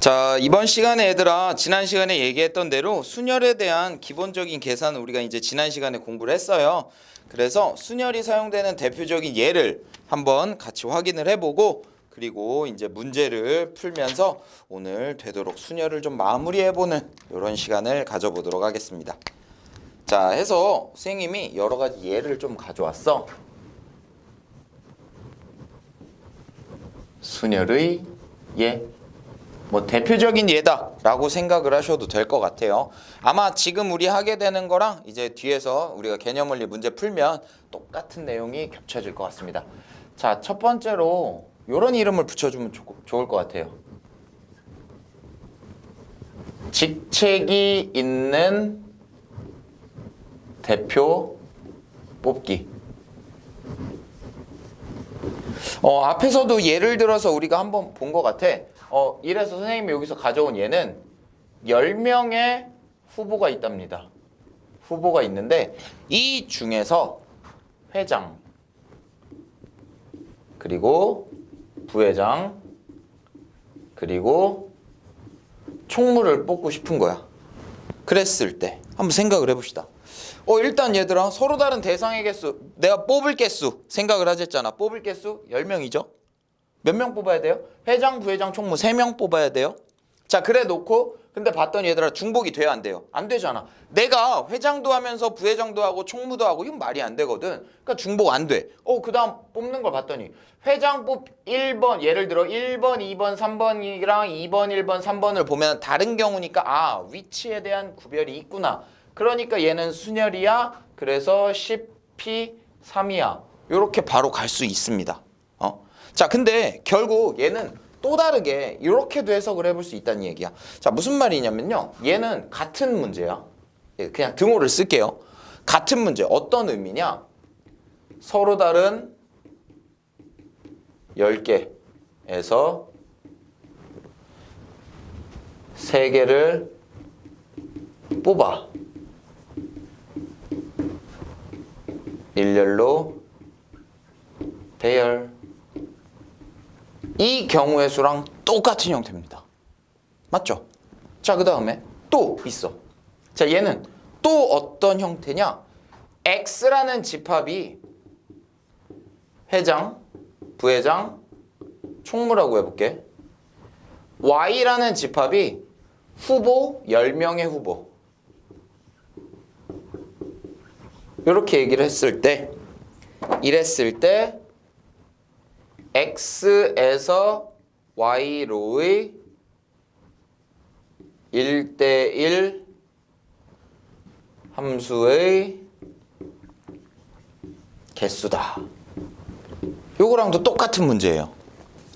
자, 이번 시간에 얘들아, 지난 시간에 얘기했던 대로 순열에 대한 기본적인 계산을 우리가 이제 지난 시간에 공부를 했어요. 그래서 순열이 사용되는 대표적인 예를 한번 같이 확인을 해보고, 그리고 이제 문제를 풀면서 오늘 되도록 순열을 좀 마무리해보는 이런 시간을 가져보도록 하겠습니다. 자, 해서 선생님이 여러 가지 예를 좀 가져왔어. 순열의 예. 뭐 대표적인 예다라고 생각을 하셔도 될 것 같아요. 아마 지금 우리 하게 되는 거랑 이제 뒤에서 우리가 개념원리 문제 풀면 똑같은 내용이 겹쳐질 것 같습니다. 자, 첫 번째로 이런 이름을 붙여주면 좋을 것 같아요. 직책이 있는 대표 뽑기. 앞에서도 예를 들어서 우리가 한번 본 것 같아. 이래서 선생님이 여기서 가져온 예는 10명의 후보가 있답니다. 후보가 있는데 이 중에서 회장, 그리고 부회장, 그리고 총무를 뽑고 싶은 거야. 그랬을 때 한번 생각을 해봅시다. 일단 얘들아, 서로 다른 대상의 개수, 내가 뽑을 개수 생각을 하셨잖아. 뽑을 개수 10명이죠. 몇 명 뽑아야 돼요? 회장, 부회장, 총무 3명 뽑아야 돼요. 자, 그래 놓고 근데 봤더니 얘들아, 중복이 돼야 안 돼요? 안 되잖아. 내가 회장도 하면서 부회장도 하고 총무도 하고 이건 말이 안 되거든. 그러니까 중복 안 돼. 그 다음 뽑는 걸 봤더니 회장 1번, 예를 들어 1번, 2번, 3번이랑 2번, 1번, 3번을 보면 다른 경우니까 위치에 대한 구별이 있구나. 그러니까 얘는 순열이야. 그래서 10P3이야. 이렇게 바로 갈 수 있습니다. 자, 근데 결국 얘는 또 다르게 이렇게도 해석을 해볼 수 있다는 얘기야. 자, 무슨 말이냐면요. 얘는 같은 문제야. 그냥 등호를 쓸게요. 같은 문제. 어떤 의미냐? 서로 다른 10개에서 3개를 뽑아. 일렬로 배열. 이 경우의 수랑 똑같은 형태입니다. 맞죠? 자, 그 다음에 또 있어. 자, 얘는 또 어떤 형태냐? X라는 집합이 회장, 부회장, 총무라고 해볼게. Y라는 집합이 후보, 10명의 후보. 이렇게 얘기를 했을 때, 이랬을 때 X에서 Y로의 1대1 함수의 개수다. 요거랑도 똑같은 문제예요.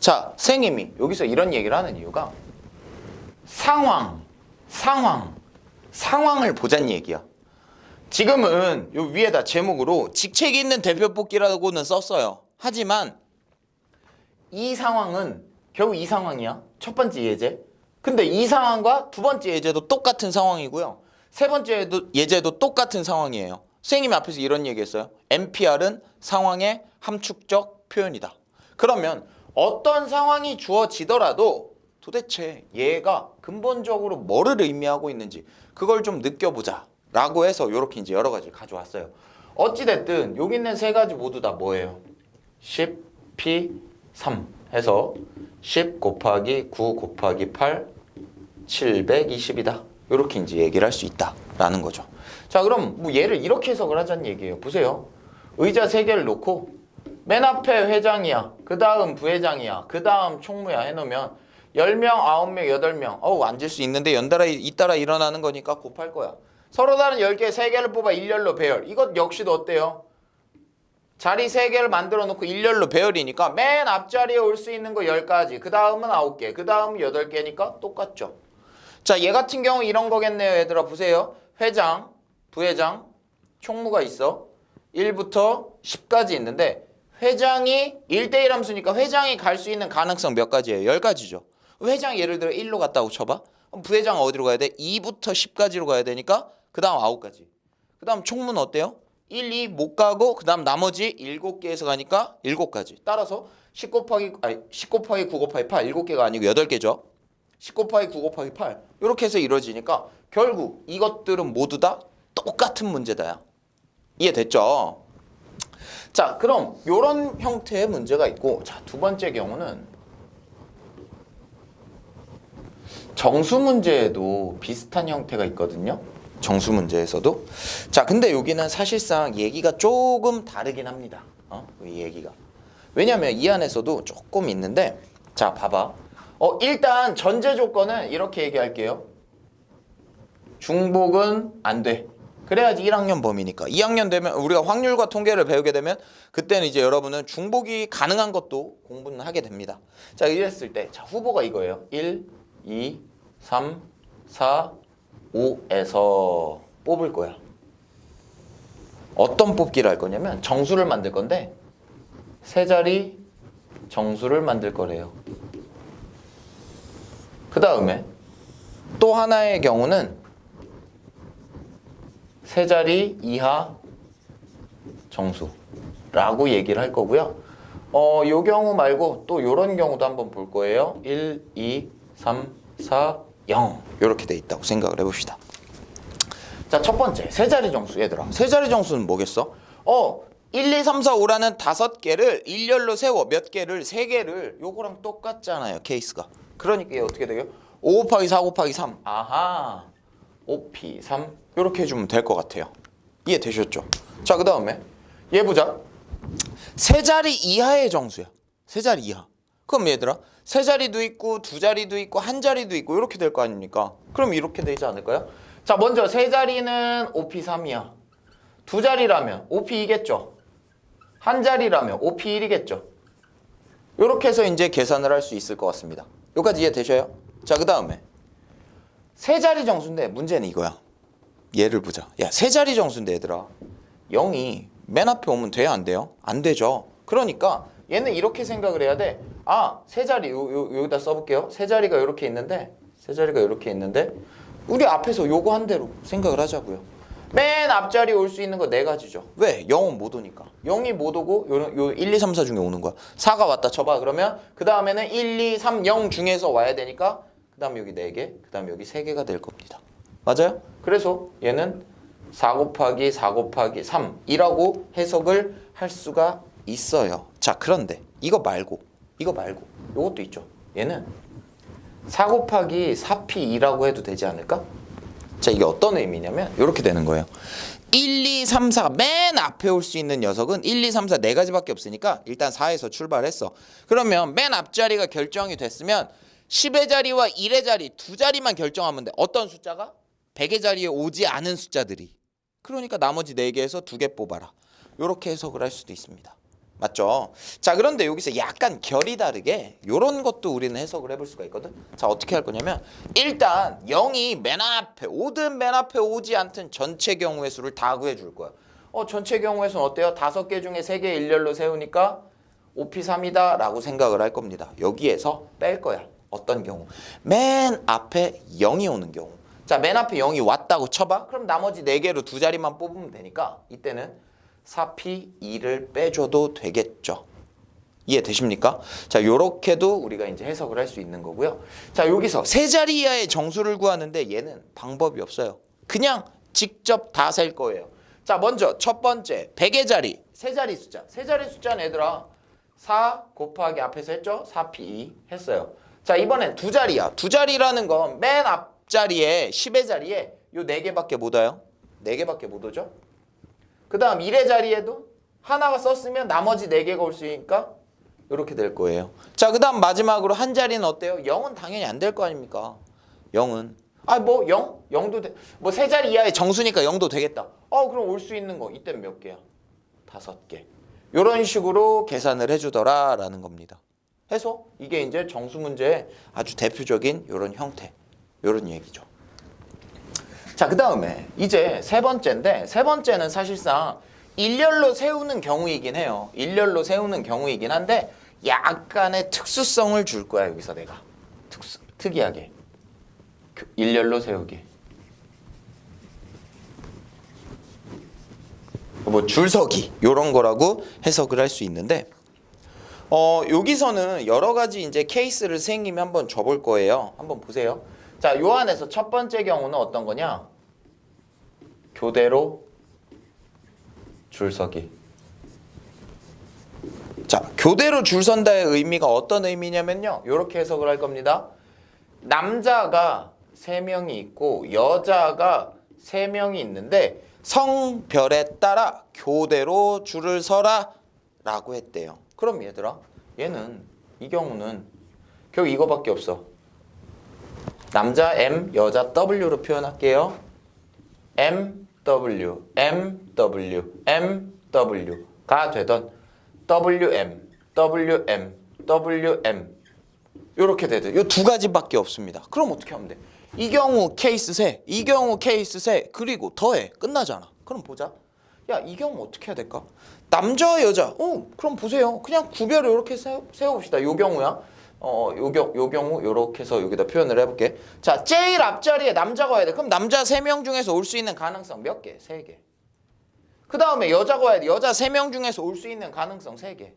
자, 선생님이 여기서 이런 얘기를 하는 이유가 상황을 보자는 얘기야. 지금은 요 위에다 제목으로 직책이 있는 대표 뽑기라고는 썼어요. 하지만 이 상황은 결국 이 상황이야. 첫 번째 예제. 근데 이 상황과 두 번째 예제도 똑같은 상황이고요. 세 번째 예제도 똑같은 상황이에요. 선생님이 앞에서 이런 얘기했어요. NPR은 상황의 함축적 표현이다. 그러면 어떤 상황이 주어지더라도 도대체 얘가 근본적으로 뭐를 의미하고 있는지 그걸 좀 느껴보자 라고 해서 이렇게 이제 여러 가지를 가져왔어요. 어찌됐든 여기 있는 세 가지 모두 다 뭐예요? 10P3 해서 10 곱하기 9 곱하기 8 720이다. 이렇게 이제 얘기를 할 수 있다라는 거죠. 자, 그럼 뭐 얘를 이렇게 해석을 하자는 얘기예요. 보세요. 의자 3개를 놓고 맨 앞에 회장이야. 그 다음 부회장이야. 그 다음 총무야 해놓으면 10명, 9명, 8명 앉을 수 있는데 연달아 잇따라 일어나는 거니까 곱할 거야. 서로 다른 10개 3개를 뽑아 일렬로 배열. 이것 역시도 어때요? 자리 3개를 만들어 놓고 일렬로 배열이니까 맨 앞자리에 올 수 있는 거 10가지. 그 다음은 9개. 그 다음은 8개니까 똑같죠. 자, 얘 같은 경우 이런 거겠네요. 얘들아 보세요. 회장, 부회장, 총무가 있어. 1부터 10까지 있는데 회장이 1대1 함수니까 회장이 갈 수 있는 가능성 몇 가지예요? 10가지죠. 회장 예를 들어 1로 갔다고 쳐봐. 그럼 부회장은 어디로 가야 돼? 2부터 10까지로 가야 되니까 그 다음 9가지. 그 다음 총무는 어때요? 1, 2 못 가고 그 다음 나머지 7개에서 가니까 7가지. 따라서 10 곱하기 9 곱하기 8 7개가 아니고 8개죠. 10 곱하기 9 곱하기 8 이렇게 해서 이루어지니까 결국 이것들은 모두 다 똑같은 문제다야. 이해됐죠? 자, 그럼 이런 형태의 문제가 있고, 자, 두 번째 경우는 정수 문제에도 비슷한 형태가 있거든요. 정수 문제에서도. 자, 근데 여기는 사실상 얘기가 조금 다르긴 합니다. 이 얘기가. 왜냐면 이 안에서도 조금 있는데, 자, 봐봐. 일단 전제 조건은 이렇게 얘기할게요. 중복은 안 돼. 그래야지 1학년 범위니까. 2학년 되면 우리가 확률과 통계를 배우게 되면 그때는 이제 여러분은 중복이 가능한 것도 공부는 하게 됩니다. 자, 이랬을 때 자, 후보가 이거예요. 1, 2, 3, 4, 5에서 뽑을 거야. 어떤 뽑기를 할 거냐면 정수를 만들 건데 세 자리 정수를 만들 거래요. 그 다음에 또 하나의 경우는 세 자리 이하 정수라고 얘기를 할 거고요. 요 경우 말고 또 요런 경우도 한번 볼 거예요. 1, 2, 3, 4, 0 이렇게 돼 있다고 생각을 해봅시다. 자, 첫 번째 세 자리 정수. 얘들아, 세 자리 정수는 뭐겠어? 1, 2, 3, 4, 5라는 5개를 일렬로 세워. 몇 개를? 3개를. 요거랑 똑같잖아요, 케이스가. 그러니까 얘 어떻게 돼요? 5 곱하기 4 곱하기 3. 아하, 5p 3 이렇게 해주면 될 것 같아요. 이해되셨죠? 자, 그 다음에 얘 보자. 세 자리 이하의 정수야. 세 자리 이하. 그럼 얘들아, 세 자리도 있고 두 자리도 있고 한 자리도 있고 이렇게 될 거 아닙니까? 그럼 이렇게 되지 않을까요? 자, 먼저 세 자리는 5p3이야. 두 자리라면 5p2겠죠. 한 자리라면 5p1이겠죠. 이렇게 해서 이제 계산을 할 수 있을 것 같습니다. 여기까지 이해되셔요? 자, 그 다음에 세 자리 정수인데 문제는 이거야. 얘를 보자. 야, 세 자리 정수인데 얘들아, 0이 맨 앞에 오면 돼요, 안 돼요? 안 되죠. 그러니까 얘는 이렇게 생각을 해야 돼. 세 자리 여기다 써볼게요. 세 자리가 이렇게 있는데 우리 앞에서 요거 한 대로 생각을 하자고요. 맨 앞자리에 올 수 있는 거 네 가지죠. 왜? 0은 못 오니까. 0이 못 오고 요 1, 2, 3, 4 중에 오는 거야. 4가 왔다 쳐봐. 그러면 그 다음에는 1, 2, 3, 0 중에서 와야 되니까 그 다음에 여기 4개, 그 다음에 여기 3개가 될 겁니다. 맞아요? 그래서 얘는 4 곱하기 4 곱하기 3이라고 해석을 할 수가 있어요. 자, 그런데 이거 말고 요것도 있죠. 얘는 4 곱하기 4p2라고 해도 되지 않을까? 자, 이게 어떤 의미냐면 이렇게 되는 거예요. 1, 2, 3, 4 맨 앞에 올 수 있는 녀석은 1, 2, 3, 4 네 가지밖에 없으니까 일단 4에서 출발했어. 그러면 맨 앞자리가 결정이 됐으면 10의 자리와 1의 자리 두 자리만 결정하면 돼. 어떤 숫자가? 100의 자리에 오지 않은 숫자들이. 그러니까 나머지 4개에서 2개 뽑아라. 이렇게 해석을 할 수도 있습니다. 맞죠? 자, 그런데 여기서 약간 결이 다르게 이런 것도 우리는 해석을 해볼 수가 있거든. 자, 어떻게 할 거냐면 일단 0이 맨 앞에 오든 맨 앞에 오지 않든 전체 경우의 수를 다 구해줄 거야. 전체 경우의 수는 어때요? 5개 중에 3개 일렬로 세우니까 5p3이다 라고 생각을 할 겁니다. 여기에서 뺄 거야. 어떤 경우? 맨 앞에 0이 오는 경우. 자, 맨 앞에 0이 왔다고 쳐봐. 그럼 나머지 4개로 두 자리만 뽑으면 되니까 이때는 4p2를 빼줘도 되겠죠. 이해되십니까? 자, 요렇게도 우리가 이제 해석을 할 수 있는 거고요. 자, 여기서 세 자리 이하의 정수를 구하는데 얘는 방법이 없어요. 그냥 직접 다 셀 거예요. 자, 먼저 첫 번째 100의 자리, 세 자리 숫자. 세 자리 숫자는 얘들아 4 곱하기 앞에서 했죠? 4p2 했어요. 자, 이번엔 두 자리야. 두 자리라는 건 맨 앞자리에 10의 자리에 요 4개밖에 못 와요. 4개밖에 못 오죠? 그 다음 1의 자리에도 하나가 썼으면 나머지 4개가 올 수 있으니까 이렇게 될 거예요. 자, 그 다음 마지막으로 한 자리는 어때요? 0은 당연히 안 될 거 아닙니까? 0은 0도 돼. 뭐 세 자리 이하의 정수니까 0도 되겠다. 그럼 올 수 있는 거 이때는 몇 개야? 5개. 이런 식으로 계산을 해주더라 라는 겁니다. 해서 이게 이제 정수 문제의 아주 대표적인 이런 형태, 이런 얘기죠. 자, 그 다음에 이제 세 번째인데, 세 번째는 사실상 일렬로 세우는 경우이긴 해요. 일렬로 세우는 경우이긴 한데 약간의 특수성을 줄 거야. 여기서 내가 특이하게 일렬로 세우기, 뭐 줄서기 이런 거라고 해석을 할 수 있는데, 여기서는 여러 가지 이제 케이스를 선생님이 한번 줘볼 거예요. 한번 보세요. 자, 요 안에서 첫 번째 경우는 어떤 거냐? 교대로 줄서기. 자, 교대로 줄 선다의 의미가 어떤 의미냐면요. 이렇게 해석을 할 겁니다. 남자가 3명이 있고 여자가 3명이 있는데 성별에 따라 교대로 줄을 서라 라고 했대요. 그럼 얘들아, 얘는 이 경우는 결국 이거밖에 없어. 남자 M, 여자 W로 표현할게요. MW, MW, MW가 되던 WM, WM, WM 이렇게 되든 이 두 가지밖에 없습니다. 그럼 어떻게 하면 돼? 이 경우 케이스 세, 이 경우 케이스 세, 그리고 더해. 끝나잖아. 그럼 보자. 야, 이 경우 어떻게 해야 될까? 남자와 여자. 그럼 보세요. 그냥 구별을 이렇게 세워봅시다. 요 경우야. 요 경우 요렇게 해서 여기다 표현을 해볼게. 자, 제일 앞자리에 남자가 와야 돼. 그럼 남자 3명 중에서 올 수 있는 가능성 몇 개? 3개. 그 다음에 여자가 와야 돼. 여자 3명 중에서 올 수 있는 가능성 3개.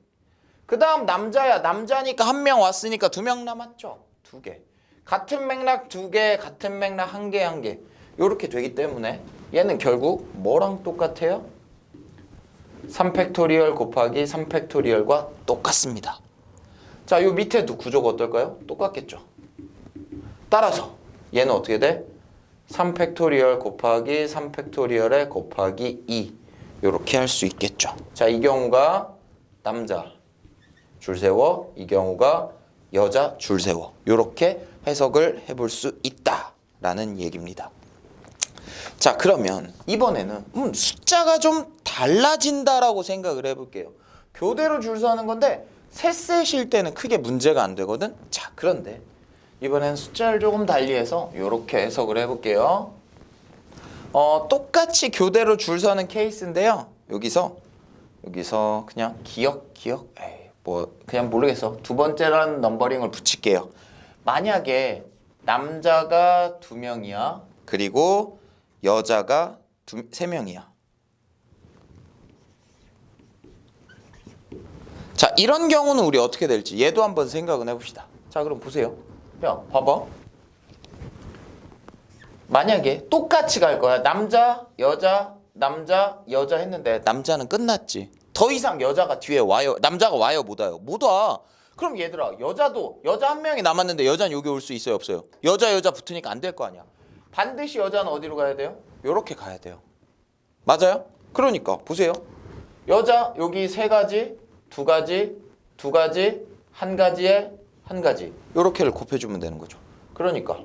그 다음 남자야. 남자니까 1명 왔으니까 2명 남았죠. 2개. 같은 맥락 2개, 같은 맥락 1개, 1개. 요렇게 되기 때문에 얘는 결국 뭐랑 똑같아요? 3팩토리얼 곱하기 3팩토리얼과 똑같습니다. 자, 요 밑에 구조가 어떨까요? 똑같겠죠. 따라서 얘는 어떻게 돼? 3팩토리얼 곱하기 3팩토리얼에 곱하기 2 요렇게 할 수 있겠죠. 자, 이 경우가 남자 줄 세워, 이 경우가 여자 줄 세워. 요렇게 해석을 해볼 수 있다라는 얘기입니다. 자, 그러면 이번에는 숫자가 좀 달라진다라고 생각을 해볼게요. 교대로 줄 서는 건데 셋셋일 때는 크게 문제가 안 되거든. 자, 그런데 이번엔 숫자를 조금 달리해서 이렇게 해석을 해볼게요. 똑같이 교대로 줄 서는 케이스인데요. 여기서 그냥 기억 그냥 모르겠어. 두 번째라는 넘버링을 붙일게요. 만약에 남자가 2명이야. 그리고 여자가 3명이야. 자, 이런 경우는 우리 어떻게 될지 얘도 한번 생각은 해봅시다. 자, 그럼 보세요. 야, 봐봐. 만약에 똑같이 갈 거야. 남자, 여자, 남자, 여자 했는데 남자는 끝났지. 더 이상 여자가 뒤에 와요. 남자가 와요, 못 와요? 못 와. 그럼 얘들아, 여자 1명이 남았는데 여자는 여기 올 수 있어요, 없어요? 여자 붙으니까 안 될 거 아니야. 반드시 여자는 어디로 가야 돼요? 요렇게 가야 돼요. 맞아요? 그러니까 보세요. 여자 여기 3가지, 2가지, 2가지, 1가지에 1가지 요렇게를 곱해주면 되는 거죠. 그러니까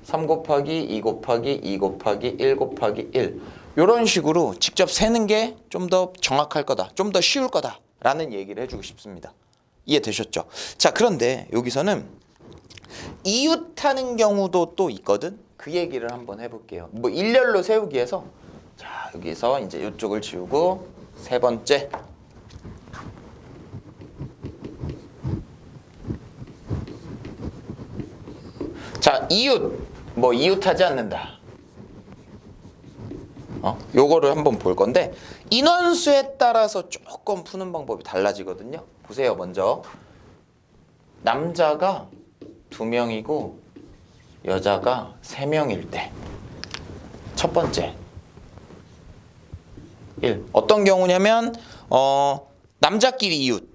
3 곱하기 2 곱하기 2 곱하기 1 곱하기 1 요런 식으로 직접 세는 게 좀 더 정확할 거다. 좀 더 쉬울 거다 라는 얘기를 해주고 싶습니다. 이해되셨죠? 자, 그런데 여기서는 이웃하는 경우도 또 있거든. 그 얘기를 한번 해볼게요. 뭐 일렬로 세우기 위해서 자, 여기서 이제 이쪽을 지우고 세 번째 자, 이웃하지 않는다. 요거를 한번 볼 건데 인원수에 따라서 조금 푸는 방법이 달라지거든요. 보세요. 먼저 남자가 2명이고 여자가 3명일 때 첫 번째 1. 어떤 경우냐면 남자끼리 이웃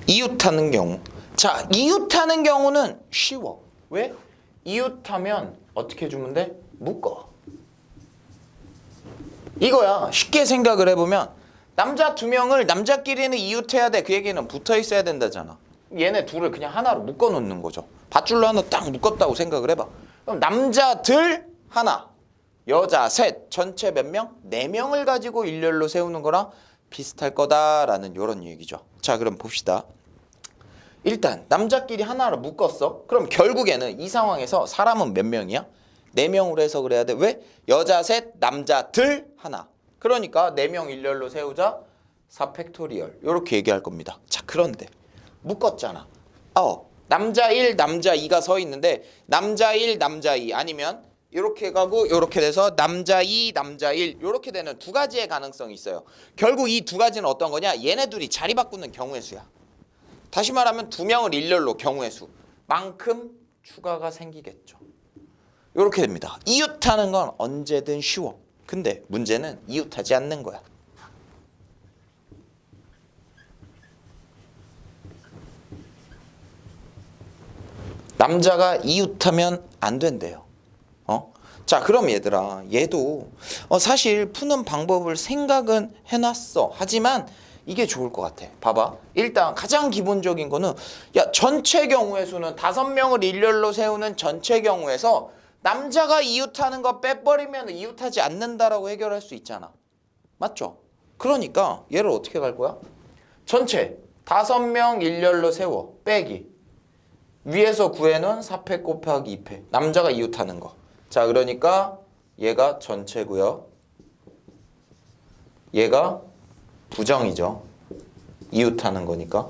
이웃하는 경우. 자, 이웃하는 경우는 쉬워. 왜? 이웃하면 어떻게 해주면 돼? 묶어. 이거야. 쉽게 생각을 해보면 남자 2명을 남자끼리는 이웃해야 돼. 그 얘기는 붙어 있어야 된다잖아. 얘네 둘을 그냥 하나로 묶어 놓는 거죠. 밧줄로 하나 딱 묶었다고 생각을 해봐. 그럼 남자들 하나, 여자 셋, 전체 몇 명? 4명을 가지고 일렬로 세우는 거랑 비슷할 거다라는 이런 얘기죠. 자, 그럼 봅시다. 일단 남자끼리 하나로 묶었어. 그럼 결국에는 이 상황에서 사람은 몇 명이야? 4명으로 해석을 해야 돼. 왜? 여자 셋, 남자들 하나. 그러니까 4명 일렬로 세우자 4팩토리얼 이렇게 얘기할 겁니다. 자, 그런데 묶었잖아. 남자 1, 남자 2가 서 있는데 남자 1, 남자 2 아니면 이렇게 가고 이렇게 돼서 남자 2, 남자 1 이렇게 되는 두 가지의 가능성이 있어요. 결국 이 두 가지는 어떤 거냐? 얘네 둘이 자리 바꾸는 경우의 수야. 다시 말하면 두 명을 일렬로 경우의 수만큼 추가가 생기겠죠. 이렇게 됩니다. 이웃하는 건 언제든 쉬워. 근데 문제는 이웃하지 않는 거야. 남자가 이웃하면 안 된대요. 자, 그럼 얘들아, 얘도 사실 푸는 방법을 생각은 해놨어. 하지만 이게 좋을 것 같아. 봐봐. 일단 가장 기본적인 거는 야, 전체 경우의 수는 5명을 일렬로 세우는 전체 경우에서 남자가 이웃하는 거 빼버리면 이웃하지 않는다라고 해결할 수 있잖아. 맞죠? 그러니까 얘를 어떻게 갈 거야? 전체 5명 일렬로 세워. 빼기. 위에서 구해놓은 4패 곱하기 2패. 남자가 이웃하는 거. 자, 그러니까 얘가 전체고요. 얘가 부정이죠. 이웃하는 거니까.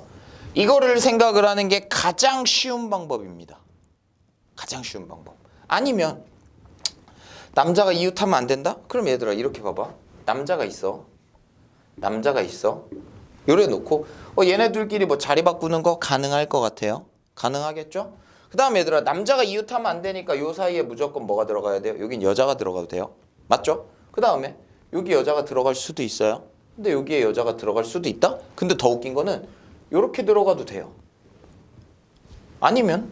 이거를 생각을 하는 게 가장 쉬운 방법입니다. 가장 쉬운 방법. 아니면 남자가 이웃하면 안 된다? 그럼 얘들아 이렇게 봐봐. 남자가 있어. 남자가 있어. 요래 놓고 얘네들끼리 뭐 자리 바꾸는 거 가능할 것 같아요. 가능하겠죠? 그 다음에 얘들아 남자가 이웃하면 안 되니까 요 사이에 무조건 뭐가 들어가야 돼요? 여긴 여자가 들어가도 돼요. 맞죠? 그 다음에 여기 여자가 들어갈 수도 있어요. 근데 여기에 여자가 들어갈 수도 있다? 근데 더 웃긴 거는 요렇게 들어가도 돼요. 아니면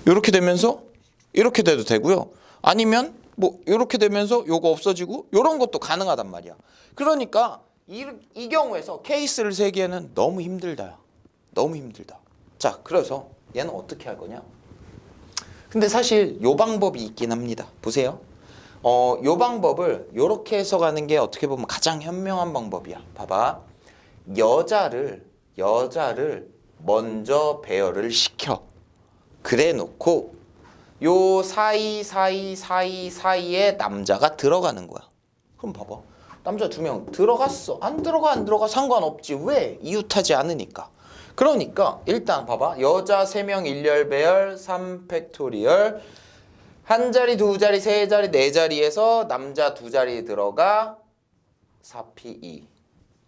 요렇게 되면서 이렇게 돼도 되고요. 아니면 뭐 요렇게 되면서 요거 없어지고 요런 것도 가능하단 말이야. 그러니까 이 경우에서 케이스를 세기에는 너무 힘들다. 너무 힘들다. 자, 그래서 얘는 어떻게 할 거냐? 근데 사실 요 방법이 있긴 합니다. 보세요. 요 방법을 요렇게 해서 가는 게 어떻게 보면 가장 현명한 방법이야. 봐봐. 여자를 먼저 배열을 시켜. 그래 놓고 요 사이에 남자가 들어가는 거야. 그럼 봐봐. 남자 2명 들어갔어. 안 들어가 상관없지. 왜? 이웃하지 않으니까. 그러니까 일단 봐봐. 여자 3명 일렬 배열 3팩토리얼 한 자리, 두 자리, 세 자리, 네 자리에서 남자 2자리 들어가 4P2.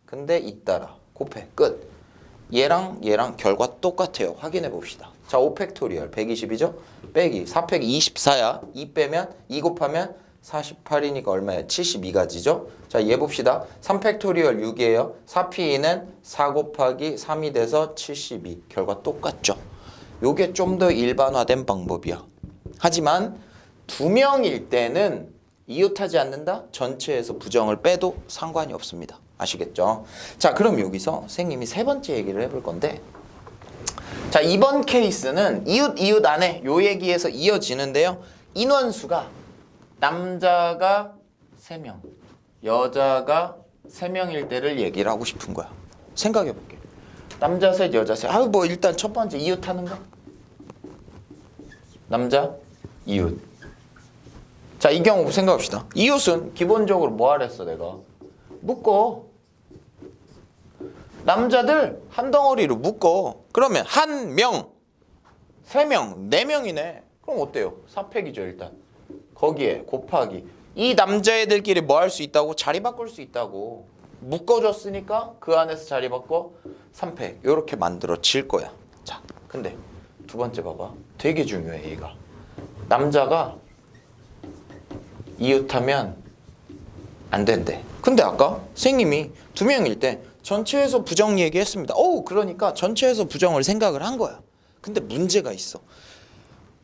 근데 잇따라 곱해. 끝. 얘랑 결과 똑같아요. 확인해 봅시다. 자, 5팩토리얼 120이죠? 빼기 4팩 24야. 2 빼면 2 곱하면 48이니까 얼마야? 72가지죠? 자, 얘 봅시다. 3팩토리얼 6이에요. 4P2는 4 곱하기 3이 돼서 72. 결과 똑같죠? 요게 좀 더 일반화된 방법이야. 하지만 2명일 때는 이웃하지 않는다? 전체에서 부정을 빼도 상관이 없습니다. 아시겠죠? 자, 그럼 여기서 선생님이 3번째 얘기를 해볼 건데, 자, 이번 케이스는 이웃 안에 요 얘기에서 이어지는데요. 인원수가 남자가 3명, 여자가 3명일 때를 얘기를 하고 싶은 거야. 생각해볼게. 남자 셋, 여자 셋. 뭐 일단 첫 번째 이웃하는 거. 남자, 이웃. 자, 이 경우 생각합시다. 이웃은 기본적으로 뭐 하랬어 내가? 묶어. 남자들 한 덩어리로 묶어. 그러면 1명, 3명, 4명이네. 그럼 어때요? 4팩이죠 일단. 거기에 곱하기. 이 남자애들끼리 뭐 할 수 있다고? 자리 바꿀 수 있다고. 묶어줬으니까 그 안에서 자리 바꿔 3팩. 이렇게 만들어질 거야. 자, 근데 두 번째 봐봐. 되게 중요해 얘가. 남자가 이웃하면 안 된대. 근데 아까 선생님이 2명일 때 전체에서 부정 얘기했습니다. 그러니까 전체에서 부정을 생각을 한 거야. 근데 문제가 있어.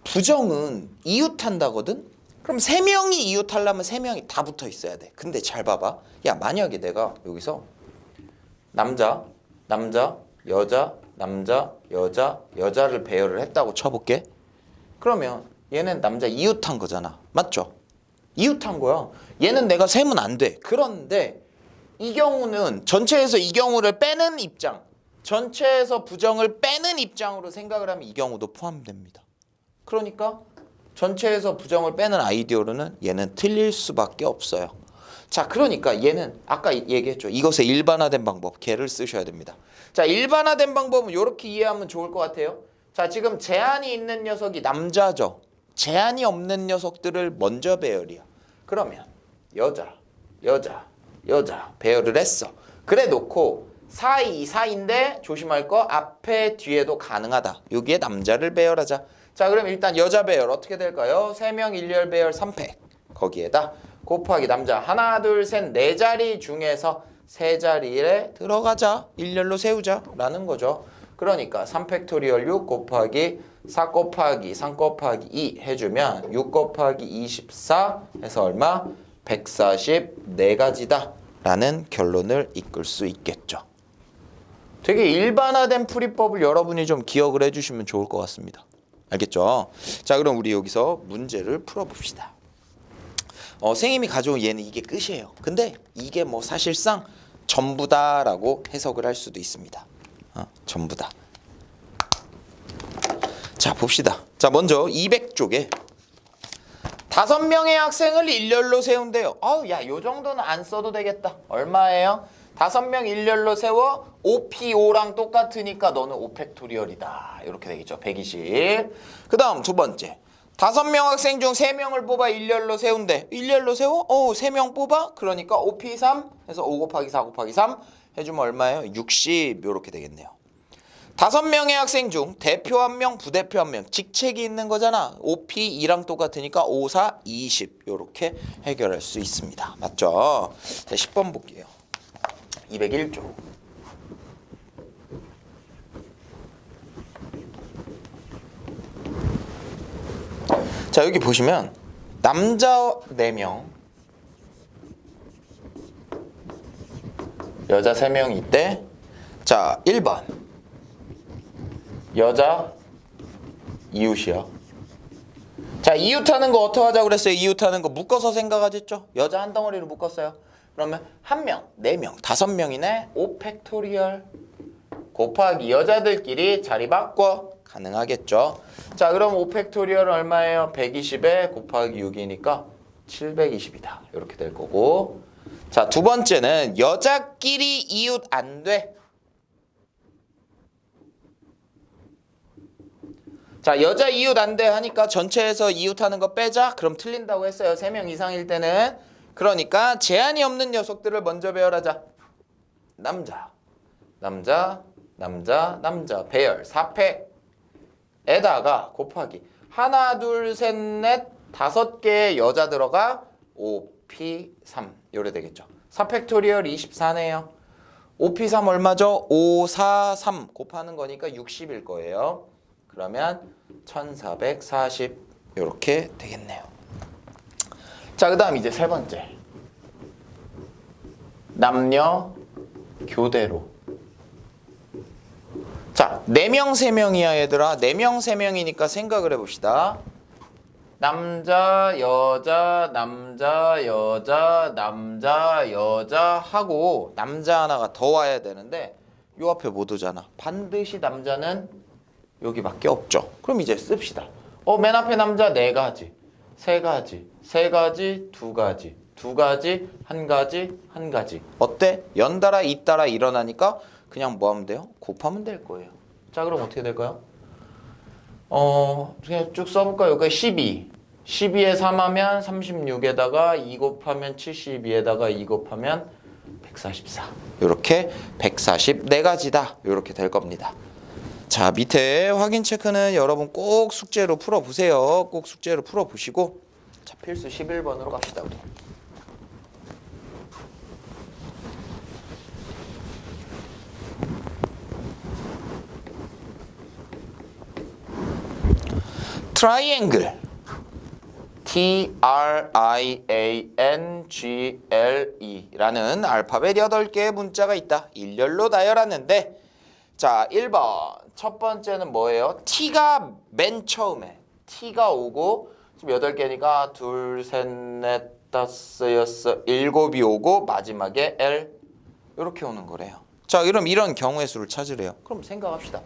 부정은 이웃한다거든? 그럼 3명이 이웃하려면 3명이 다 붙어 있어야 돼. 근데 잘 봐봐. 야, 만약에 내가 여기서 남자, 여자, 남자, 여자를 배열을 했다고 쳐볼게. 그러면 얘는 남자 이웃한 거잖아. 맞죠? 이웃한 거야. 얘는 내가 세면 안 돼. 그런데 이 경우는 전체에서 이 경우를 빼는 입장, 전체에서 부정을 빼는 입장으로 생각을 하면 이 경우도 포함됩니다. 그러니까 전체에서 부정을 빼는 아이디어로는 얘는 틀릴 수밖에 없어요. 자, 그러니까 얘는 아까 얘기했죠. 이것의 일반화된 방법, 걔를 쓰셔야 됩니다. 자, 일반화된 방법은 이렇게 이해하면 좋을 것 같아요. 자, 지금 제한이 있는 녀석이 남자죠. 제한이 없는 녀석들을 먼저 배열이야. 그러면 여자 배열을 했어. 그래 놓고 4, 2, 4인데 조심할 거 앞에 뒤에도 가능하다. 여기에 남자를 배열하자. 자, 그럼 일단 여자 배열 어떻게 될까요? 3명 일렬 배열 3팩. 거기에다 곱하기 남자 하나 둘 셋 네 자리 중에서 세 자리에 들어가자. 일렬로 세우자 라는 거죠. 그러니까 3팩토리얼 6 곱하기 4 곱하기 3 곱하기 2 해주면 6 곱하기 24 해서 얼마? 144가지다 라는 결론을 이끌 수 있겠죠. 되게 일반화된 풀이법을 여러분이 좀 기억을 해주시면 좋을 것 같습니다. 알겠죠? 자, 그럼 우리 여기서 문제를 풀어봅시다. 선생님이 가져온 얘는 이게 끝이에요. 근데 이게 뭐 사실상 전부다라고 해석을 할 수도 있습니다. 전부다. 자, 봅시다. 자, 먼저 200쪽에 5명의 학생을 일렬로 세운대요. 야, 요 정도는 안 써도 되겠다. 얼마예요? 5명 일렬로 세워 5P5랑 똑같으니까 너는 5팩토리얼이다. 이렇게 되겠죠. 120. 그 다음 두 번째. 5명 학생 중 3명을 뽑아 일렬로 세운대. 일렬로 세워? 3명 뽑아? 그러니까 5P3 해서 5 곱하기 4 곱하기 3 해주면 얼마예요? 60 이렇게 되겠네요. 5명의 학생 중 대표 1명, 부대표 1명 직책이 있는 거잖아. 5P2랑 똑같으니까 5, 4, 20 이렇게 해결할 수 있습니다. 맞죠? 자, 10번 볼게요. 201조. 자, 여기 보시면 남자 4명 여자 3명이 있대. 자, 1번 여자 이웃이야. 자, 이웃하는 거 어떻게 하자고 그랬어요? 이웃하는 거 묶어서 생각하셨죠? 여자 한 덩어리로 묶었어요. 그러면 1명, 4명, 5명이네. 5팩토리얼 곱하기 여자들끼리 자리 바꿔. 가능하겠죠? 자, 그럼 5팩토리얼은 얼마예요? 120에 곱하기 6이니까 720이다. 이렇게 될 거고. 자, 두 번째는 여자끼리 이웃 안 돼. 자, 여자 이웃 안 돼 하니까 전체에서 이웃하는 거 빼자. 그럼 틀린다고 했어요. 3명 이상일 때는. 그러니까 제한이 없는 녀석들을 먼저 배열하자. 남자 배열 4팩에다가 곱하기 하나 둘 셋 넷 5개의 여자 들어가 5P3 요래 되겠죠. 4팩토리얼 24네요. 5P3 얼마죠? 5, 4, 3 곱하는 거니까 60일 거예요. 그러면 1440 이렇게 되겠네요. 자, 그 다음 이제 세 번째. 남녀 교대로. 자, 4명 3명이야 얘들아. 4명 3명이니까 생각을 해봅시다. 남자 여자 하고 남자 하나가 더 와야 되는데 요 앞에 못 오잖아. 반드시 남자는 여기밖에 없죠. 그럼 이제 씁시다. 맨 앞에 남자 4가지, 3가지, 3가지, 2가지, 2가지, 1가지, 1가지. 어때? 연달아 잇따라 일어나니까 그냥 뭐 하면 돼요? 곱하면 될 거예요. 자, 그럼 어떻게 될까요? 그냥 쭉 써볼까요? 여기가 12. 12에 3 하면 36에다가 2 곱하면 72에다가 2 곱하면 144. 이렇게 144가지다. 이렇게 될 겁니다. 자, 밑에 확인 체크는 여러분 꼭 숙제로 풀어보세요. 꼭 숙제로 풀어보시고 자, 필수 11번으로 갑시다. 우리. 트라이앵글 TRIANGLE라는 알파벳 8개의 문자가 있다. 일렬로 나열하는데 자, 1번 첫 번째는 뭐예요? T가 맨 처음에 T가 오고 지금 8개니까 2, 3, 4, 5, 6, 7이 오고 마지막에 L 이렇게 오는 거래요. 자, 그럼 이런 경우의 수를 찾으래요. 그럼 생각합시다.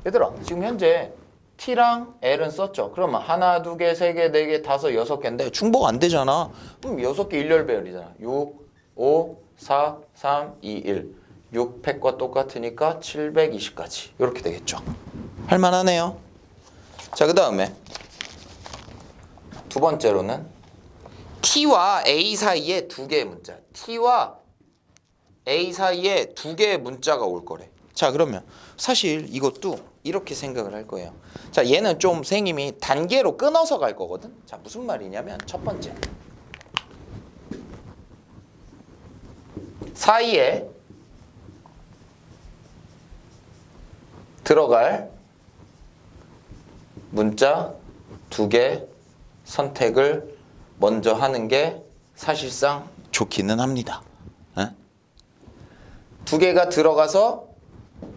얘들아, 지금 현재 T랑 L은 썼죠. 그러면 하나, 2개, 3개, 4개, 5, 6개인데 중복 안 되잖아. 그럼 6개 일렬 배열이잖아. 6, 5, 4, 3, 2, 1. 6팩과 똑같으니까 720까지. 이렇게 되겠죠. 할만하네요. 자, 그 다음에 두 번째로는 T와 A 사이에 두 개의 문자. T와 A 사이에 두 개의 문자가 올 거래. 자, 그러면 사실 이것도 이렇게 생각을 할 거예요. 자, 얘는 좀 선생님이 단계로 끊어서 갈 거거든. 자, 무슨 말이냐면 첫 번째. 사이에 들어갈 문자 두 개 선택을 먼저 하는 게 사실상 좋기는 합니다. 두 개가 들어가서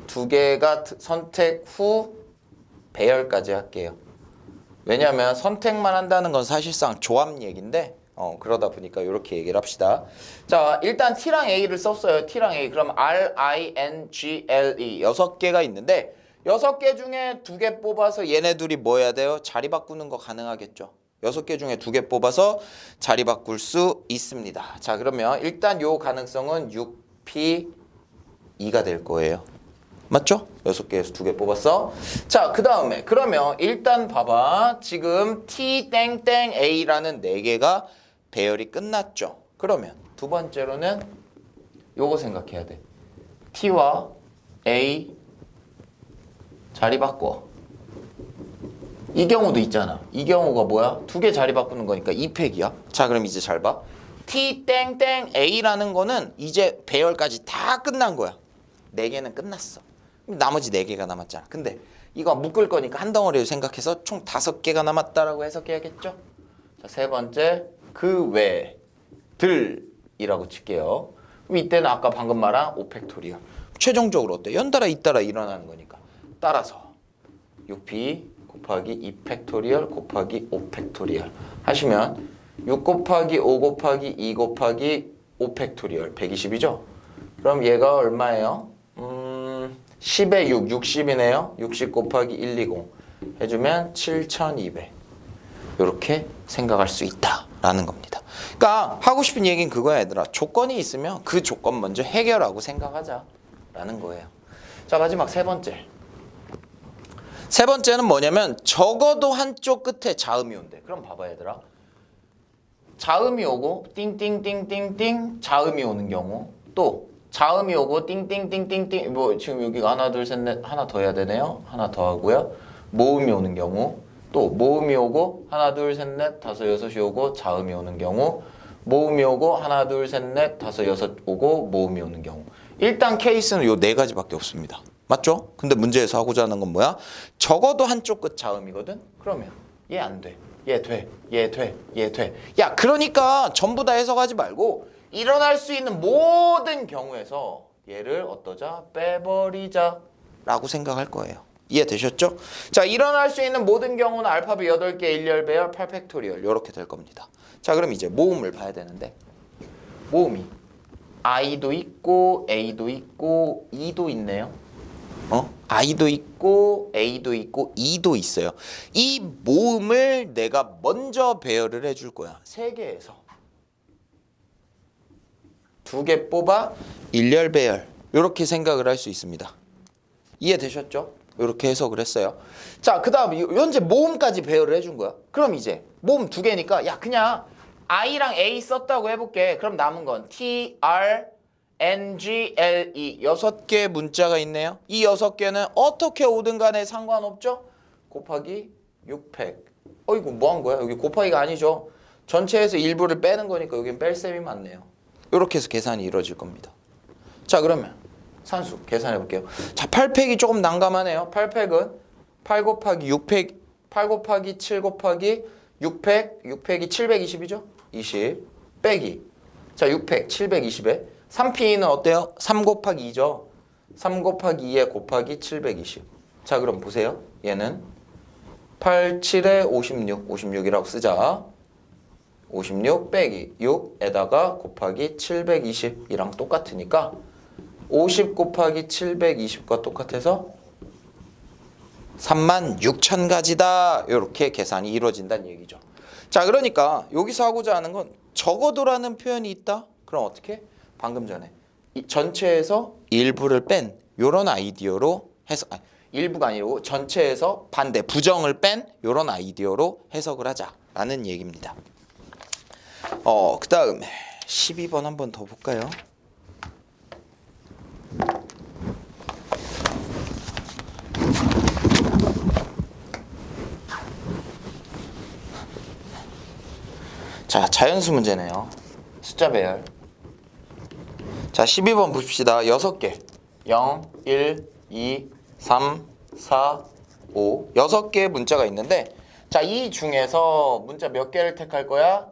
두 개가 선택 후 배열까지 할게요. 왜냐하면 선택만 한다는 건 사실상 조합 얘기인데 그러다 보니까 이렇게 얘기를 합시다. 자, 일단 T랑 A를 썼어요. T랑 A. 그럼 R, I, N, G, L, E 6개가 있는데 6개 중에 2개 뽑아서 얘네 둘이 뭐 해야 돼요? 자리 바꾸는 거 가능하겠죠. 6개 중에 2개 뽑아서 자리 바꿀 수 있습니다. 자, 그러면 일단 요 가능성은 6P2가 될 거예요. 맞죠? 6개에서 2개 뽑았어. 자, 그 다음에 그러면 일단 봐봐. 지금 T 땡땡 A라는 4개가 배열이 끝났죠. 그러면 두 번째로는 요거 생각해야 돼. T와 A 자리 바꿔. 이 경우도 있잖아. 이 경우가 뭐야? 2개 자리 바꾸는 거니까 2팩이야. 자, 그럼 이제 잘 봐. T 땡땡 A라는 거는 이제 배열까지 다 끝난 거야. 4개는 끝났어. 나머지 4개가 남았잖아. 근데 이거 묶을 거니까 한 덩어리로 생각해서 총 5개가 남았다라고 해석해야겠죠? 자, 세 번째, 그 외들이라고 칠게요. 그럼 이때는 아까 방금 말한 5팩토리얼. 최종적으로 어때? 연달아 잇따라 일어나는 거니까. 따라서 6p 곱하기 2팩토리얼 곱하기 5팩토리얼 하시면 6 곱하기 5 곱하기 2 곱하기 5팩토리얼 120이죠? 그럼 얘가 얼마예요? 10에 6, 60이네요. 60 곱하기 120 해주면 7200 이렇게 생각할 수 있다라는 겁니다. 그러니까 하고 싶은 얘기는 그거야, 얘들아. 조건이 있으면 그 조건 먼저 해결하고 생각하자라는 거예요. 자, 마지막 세 번째. 세 번째는 뭐냐면 적어도 한쪽 끝에 자음이 온대. 그럼 봐봐, 얘들아. 자음이 오고 띵띵띵띵띵 자음이 오는 경우, 또 자음이 오고 띵띵띵띵띵 뭐 지금 여기가 하나 둘 셋 넷 하나 더 해야 되네요. 하나 더 하고요. 모음이 오는 경우, 또 모음이 오고 하나 둘 셋 넷 다섯 여섯이 오고 자음이 오는 경우, 모음이 오고 하나 둘 셋 넷 다섯 여섯 오고 모음이 오는 경우. 일단 케이스는 요 4가지밖에 없습니다. 맞죠? 근데 문제에서 하고자 하는 건 뭐야? 적어도 한쪽 끝 자음이거든? 그러면 얘 안 돼. 얘 돼. 얘 돼. 얘 돼. 야, 그러니까 전부 다 해석하지 말고 일어날 수 있는 모든 경우에서 얘를 어떠자? 빼버리자 라고 생각할 거예요. 이해되셨죠? 자, 일어날 수 있는 모든 경우는 알파벳 8개 1열 배열 8팩토리얼 이렇게 될 겁니다. 자, 그럼 이제 모음을 봐야 되는데 모음이 I도 있고 A도 있고 E도 있네요. I도 있고 A도 있고 E도 있어요. 이 모음을 내가 먼저 배열을 해줄 거야. 3개에서 2개 뽑아 1열 배열 이렇게 생각을 할 수 있습니다. 이해되셨죠? 이렇게 해석을 했어요. 자, 그 다음 현재 모음까지 배열을 해준 거야. 그럼 이제 모음 2개니까 야, 그냥 I랑 A 썼다고 해볼게. 그럼 남은 건 T, R, N, G, L, E 6개의 문자가 있네요. 이 6개는 어떻게 오든 간에 상관없죠? 곱하기 6팩. 이거 뭐 한 거야? 여기 곱하기가 아니죠. 전체에서 일부를 빼는 거니까 여긴 뺄 셈이 맞네요. 이렇게 해서 계산이 이루어질 겁니다. 자, 그러면 산수 계산해 볼게요. 자, 8팩이 조금 난감하네요. 8팩은 8 곱하기 6팩 8 곱하기 7 곱하기 6팩 6팩이 720이죠? 20 빼기 자, 6팩 720에 3P는 어때요? 3 곱하기 2죠? 3 곱하기 2에 곱하기 720. 자, 그럼 보세요. 얘는 8, 7에 56, 56이라고 쓰자. 56 빼기 6에다가 곱하기 720이랑 똑같으니까 50 곱하기 720과 똑같아서 36,000가지다. 이렇게 계산이 이루어진다는 얘기죠. 자, 그러니까 여기서 하고자 하는 건 적어도라는 표현이 있다? 그럼 어떻게? 방금 전에 이 전체에서 일부를 뺀 요런 아이디어로 해석, 일부가 아니고 전체에서 반대 부정을 뺀 요런 아이디어로 해석을 하자. 라는 얘기입니다. 그 다음에 12번 한번 더 볼까요? 자, 자연수 문제네요. 숫자 배열. 자, 12번 봅시다. 6개. 0, 1, 2, 3, 4, 5. 6개의 문자가 있는데, 자, 이 중에서 문자 몇 개를 택할 거야?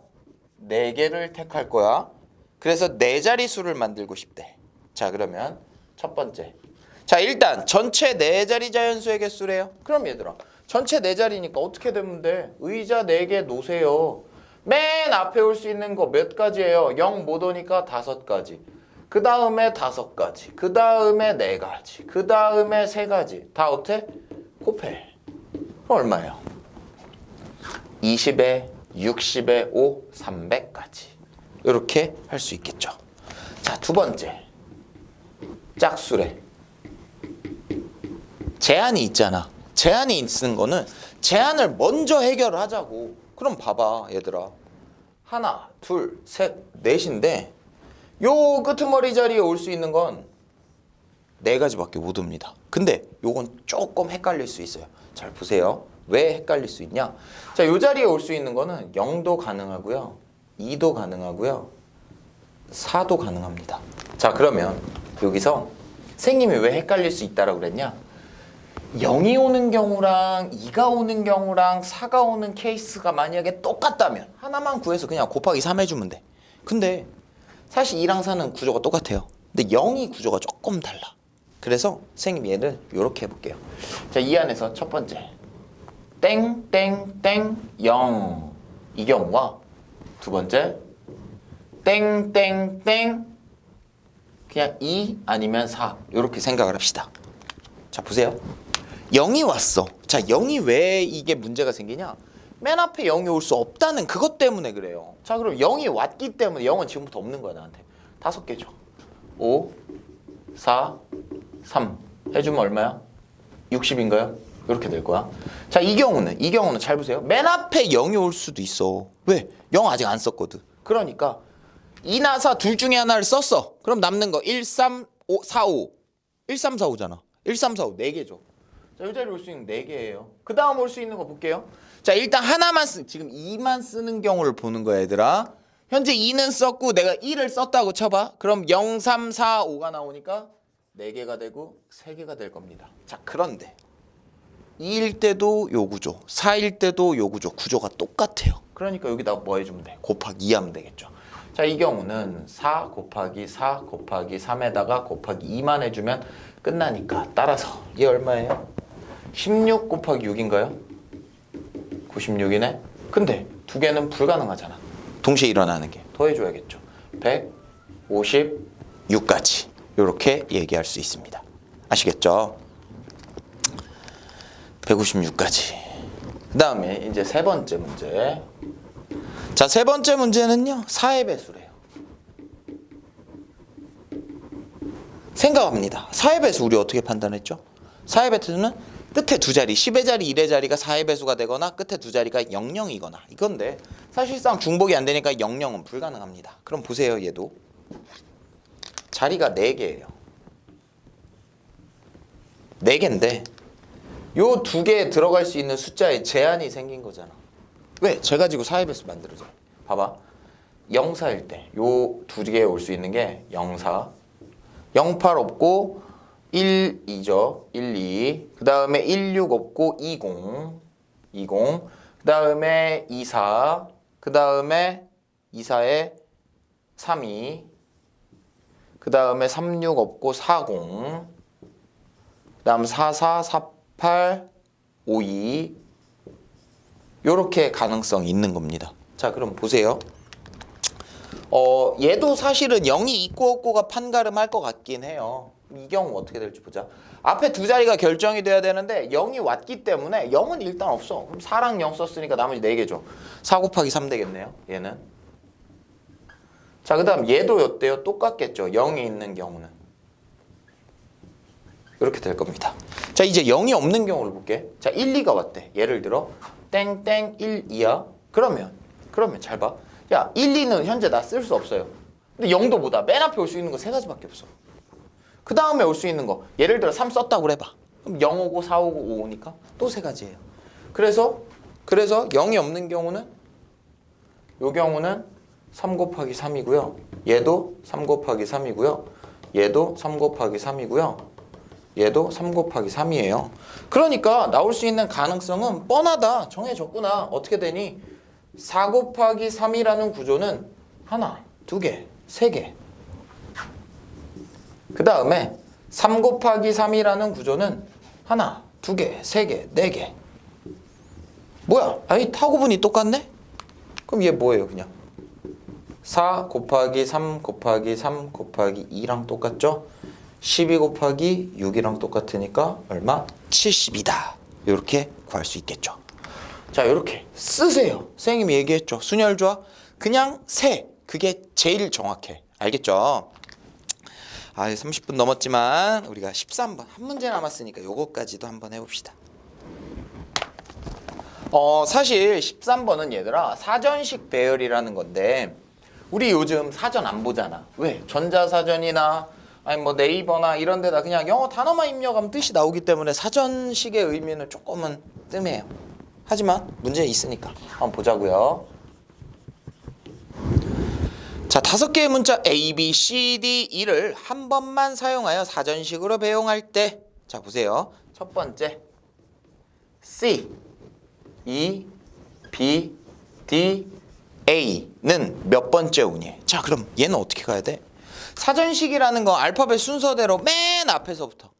4개를 택할 거야. 그래서 4자리 수를 만들고 싶대. 자, 그러면 첫 번째. 자, 일단 전체 4자리 자연수의 개수래요. 그럼 얘들아, 전체 4자리니까 어떻게 되면 돼? 의자 4개 놓으세요. 맨 앞에 올 수 있는 거 몇 가지예요? 0 못 오니까 5가지. 그 다음에 5가지. 그 다음에 4가지. 그 다음에 3가지. 다 어때? 곱해. 그럼 얼마예요? 20에 60에 5, 300까지. 이렇게 할 수 있겠죠. 자, 두 번째. 짝수래. 제한이 있잖아. 제한이 있는 거는 제한을 먼저 해결을 하자고. 그럼 봐봐, 얘들아. 하나, 둘, 셋, 넷인데 요 끄트머리 자리에 올 수 있는 건 4가지밖에 못 옵니다. 근데 요건 조금 헷갈릴 수 있어요. 잘 보세요. 왜 헷갈릴 수 있냐? 자, 요 자리에 올 수 있는 거는 0도 가능하고요. 2도 가능하고요. 4도 가능합니다. 자, 그러면 여기서 선생님이 왜 헷갈릴 수 있다라고 그랬냐? 0이 오는 경우랑 2가 오는 경우랑 4가 오는 케이스가 만약에 똑같다면 하나만 구해서 그냥 곱하기 3 해주면 돼. 근데 사실 2랑 4는 구조가 똑같아요. 근데 0이 구조가 조금 달라. 그래서 선생님 얘를 이렇게 해볼게요. 자, 이 안에서 첫 번째 땡땡땡 0 이 경우와 두 번째 땡땡땡 그냥 2 아니면 4 이렇게 생각을 합시다. 자, 보세요. 0이 왔어. 자, 0이 왜 이게 문제가 생기냐? 맨 앞에 0이 올 수 없다는 그것 때문에 그래요. 자, 그럼 0이 왔기 때문에 0은 지금부터 없는 거야, 나한테. 5개죠. 5, 4, 3 해주면 얼마야? 60인가요? 이렇게 될 거야. 자, 이 경우는 잘 보세요. 맨 앞에 0이 올 수도 있어. 왜? 0 아직 안 썼거든. 그러니까 2나 4 둘 중에 하나를 썼어. 그럼 남는 거 1, 3, 5, 4, 5. 1, 3, 4, 5잖아. 1, 3, 4, 5 4개죠. 자, 이 자리에 올 수 있는 4개예요. 그 다음 올 수 있는 거 볼게요. 자, 일단 하나만 지금 2만 쓰는 경우를 보는 거야, 얘들아. 현재 2는 썼고 내가 1을 썼다고 쳐봐. 그럼 0, 3, 4, 5가 나오니까 4개가 되고 3개가 될 겁니다. 자, 그런데 2일 때도 요 구조, 4일 때도 요 구조, 구조가 똑같아요. 그러니까 여기다 뭐 해주면 돼? 곱하기 2 하면 되겠죠. 자, 이 경우는 4 곱하기 4 곱하기 3에다가 곱하기 2만 해주면 끝나니까 따라서 얘 얼마예요? 16 곱하기 6인가요? 96이네? 근데 두 개는 불가능하잖아. 동시에 일어나는 게. 더해줘야겠죠. 156까지 이렇게 얘기할 수 있습니다. 아시겠죠? 156까지. 그 다음에 이제 세 번째 문제. 자, 세 번째 문제는요, 4의 배수래요. 생각합니다. 4의 배수 우리 어떻게 판단했죠? 4의 배수는 끝에 두 자리, 10의 자리, 1의 자리가 4의 배수가 되거나 끝에 두 자리가 00이거나 이건데 사실상 중복이 안 되니까 00은 불가능합니다. 그럼 보세요, 얘도. 자리가 4개예요. 4개인데 요 두 개에 들어갈 수 있는 숫자에 제한이 생긴 거잖아. 왜? 쟤 가지고 4의 배수 만들어줘. 봐봐. 0, 4일 때 요 두 개에 올 수 있는 게 0, 4, 0, 8 없고 1, 2죠. 1, 2. 그 다음에 1, 6 없고 20. 20. 그 다음에 2, 4. 그 다음에 2, 4에 3, 2. 그 다음에 3, 6 없고 40. 그 다음 4, 4, 4, 8, 5, 2. 요렇게 가능성이 있는 겁니다. 자, 그럼 보세요. 얘도 사실은 0이 있고 없고가 판가름할 것 같긴 해요. 이 경우 어떻게 될지 보자. 앞에 두 자리가 결정이 돼야 되는데 0이 왔기 때문에 0은 일단 없어. 그럼 4랑 0 썼으니까 나머지 4개죠. 4 곱하기 3 되겠네요. 얘는. 자, 그 다음 얘도 어때요? 똑같겠죠. 0이 있는 경우는. 이렇게 될 겁니다. 자, 이제 0이 없는 경우를 볼게. 자, 1, 2가 왔대. 예를 들어 땡땡 1, 2야. 그러면 잘 봐. 야, 1, 2는 현재 나 쓸 수 없어요. 근데 0도 뭐다? 맨 앞에 올 수 있는 거 세 가지밖에 없어. 그 다음에 올 수 있는 거 예를 들어 3 썼다고 해봐. 그럼 0 오고 4 오고 5 오니까 또 세 가지예요. 그래서 0이 없는 경우는 요 경우는 3 곱하기 3이고요. 얘도 3 곱하기 3이고요. 얘도 3 곱하기 3이고요. 얘도 3 곱하기 3이에요. 그러니까 나올 수 있는 가능성은 뻔하다. 정해졌구나. 어떻게 되니? 4 곱하기 3이라는 구조는 하나, 두 개, 세 개. 그 다음에 3 곱하기 3이라는 구조는 하나, 두 개, 세 개, 네 개. 뭐야? 아니 타구분이 똑같네? 그럼 얘 뭐예요 그냥? 4 곱하기 3 곱하기 3 곱하기 2랑 똑같죠? 12 곱하기 6이랑 똑같으니까 얼마? 70이다. 이렇게 구할 수 있겠죠. 자, 이렇게 쓰세요. 선생님이 얘기했죠. 순혈조합 그냥 세. 그게 제일 정확해. 알겠죠? 30분 넘었지만 우리가 13번 한 문제 남았으니까 요거까지도 한번 해봅시다. 사실 13번은 얘들아 사전식 배열이라는 건데 우리 요즘 사전 안 보잖아. 왜? 전자사전이나 아니 뭐 네이버나 이런 데다 그냥 영어 단어만 입력하면 뜻이 나오기 때문에 사전식의 의미는 조금은 뜸해요. 하지만 문제 있으니까 한번 보자고요. 자, 5개의 문자 A, B, C, D, E를 한 번만 사용하여 사전식으로 배용할 때 자 보세요. 첫 번째 C, E, B, D, A는 몇 번째 운이에요? 자, 그럼 얘는 어떻게 가야 돼? 사전식이라는 건 알파벳 순서대로 맨 앞에서부터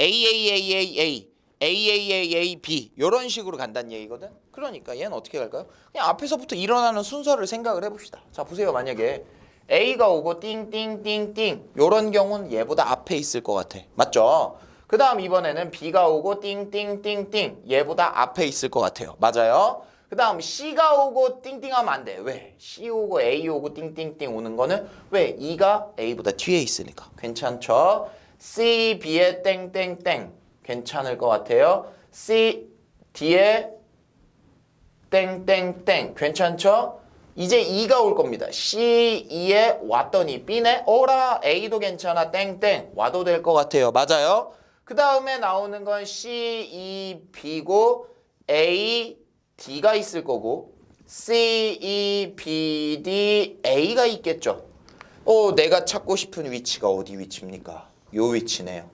A, A, A, A, A, A, A, A, A, B 이런 식으로 간다는 얘기거든. 그러니까 얘는 어떻게 갈까요? 그냥 앞에서부터 일어나는 순서를 생각을 해봅시다. 자, 보세요. 만약에 A가 오고 띵띵띵띵 이런 경우는 얘보다 앞에 있을 것 같아. 맞죠? 그 다음 이번에는 B가 오고 띵띵띵띵 얘보다 앞에 있을 것 같아요. 맞아요? 그 다음 C가 오고 띵띵하면 안 돼. 왜? C 오고 A 오고 띵띵띵 오는 거는 왜? E가 A보다 뒤에 있으니까. 괜찮죠? C, B에 땡땡땡 괜찮을 것 같아요. C, D에 땡땡땡 괜찮죠? 이제 E가 올 겁니다. C, E에 왔더니 B네? 어라 A도 괜찮아 땡땡 와도 될 것 같아요. 맞아요? 그 다음에 나오는 건 C, E, B고 A, D가 있을 거고 C, E, B, D, A가 있겠죠. 내가 찾고 싶은 위치가 어디 위치입니까? 요 위치네요.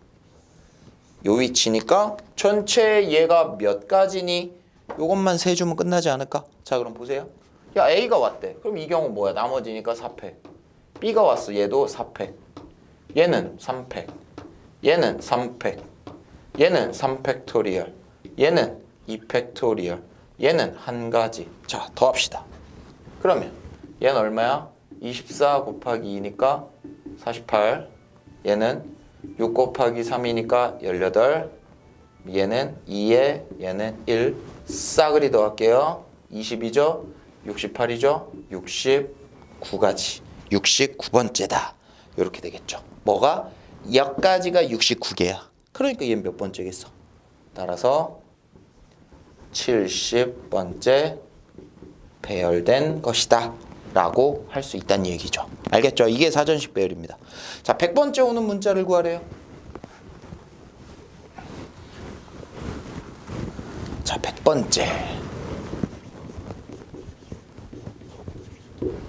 요 위치니까 전체 얘가 몇 가지니? 요것만 세주면 끝나지 않을까? 자, 그럼 보세요. 야, A가 왔대. 그럼 이 경우 뭐야? 나머지니까 4팩. B가 왔어. 얘도 4팩. 얘는 3팩. 얘는 3팩. 얘는 3팩토리얼. 얘는 2팩토리얼. 얘는 한 가지. 자, 더합시다. 그러면 얘는 얼마야? 24 곱하기 2니까 48. 얘는 6 곱하기 3이니까 18. 얘는 2에 얘는 1. 싸그리 더할게요. 20이죠? 68이죠? 69가지. 69번째다. 이렇게 되겠죠. 뭐가? 여기까지가 69개야. 그러니까 얘는 몇 번째겠어? 따라서 70번째 배열된 것이다 라고 할 수 있다는 얘기죠. 알겠죠? 이게 사전식 배열입니다. 자, 100번째 오는 문자를 구하래요. 자, 100번째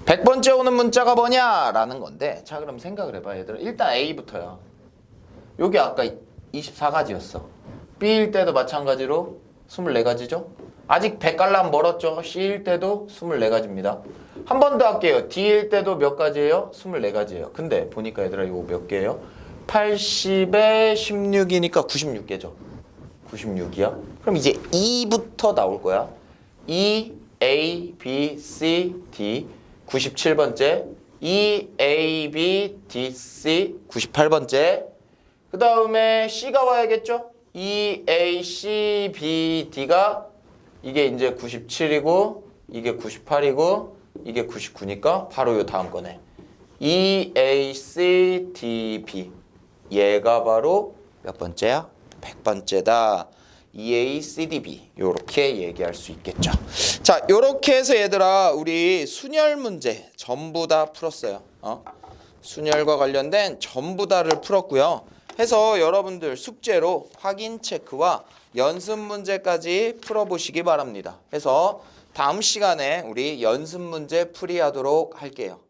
100번째 오는 문자가 뭐냐라는 건데, 자, 그럼 생각을 해봐 얘들아. 일단 A부터야. 여기 아까 24가지였어. B일 때도 마찬가지로 24가지죠? 아직 100갈람 멀었죠? C일 때도 24가지입니다. 한 번 더 할게요. D일 때도 몇 가지예요? 24가지예요. 근데 보니까 얘들아 이거 몇 개예요? 80에 16이니까 96개죠. 96이야. 그럼 이제 E부터 나올 거야. E, A, B, C, D 97번째. E, A, B, D, C 98번째. 그 다음에 C가 와야겠죠? E, A, C, B, D가 이게 이제 97이고 이게 98이고 이게 99니까 바로 요 다음 거네. E, A, C, D, B 얘가 바로 몇 번째야? 100번째다. EA, CDB 요렇게 얘기할 수 있겠죠. 자, 요렇게 해서 얘들아 우리 순열 문제 전부 다 풀었어요. 순열과 관련된 전부 다를 풀었고요. 해서 여러분들 숙제로 확인 체크와 연습 문제까지 풀어보시기 바랍니다. 해서 다음 시간에 우리 연습 문제 풀이하도록 할게요.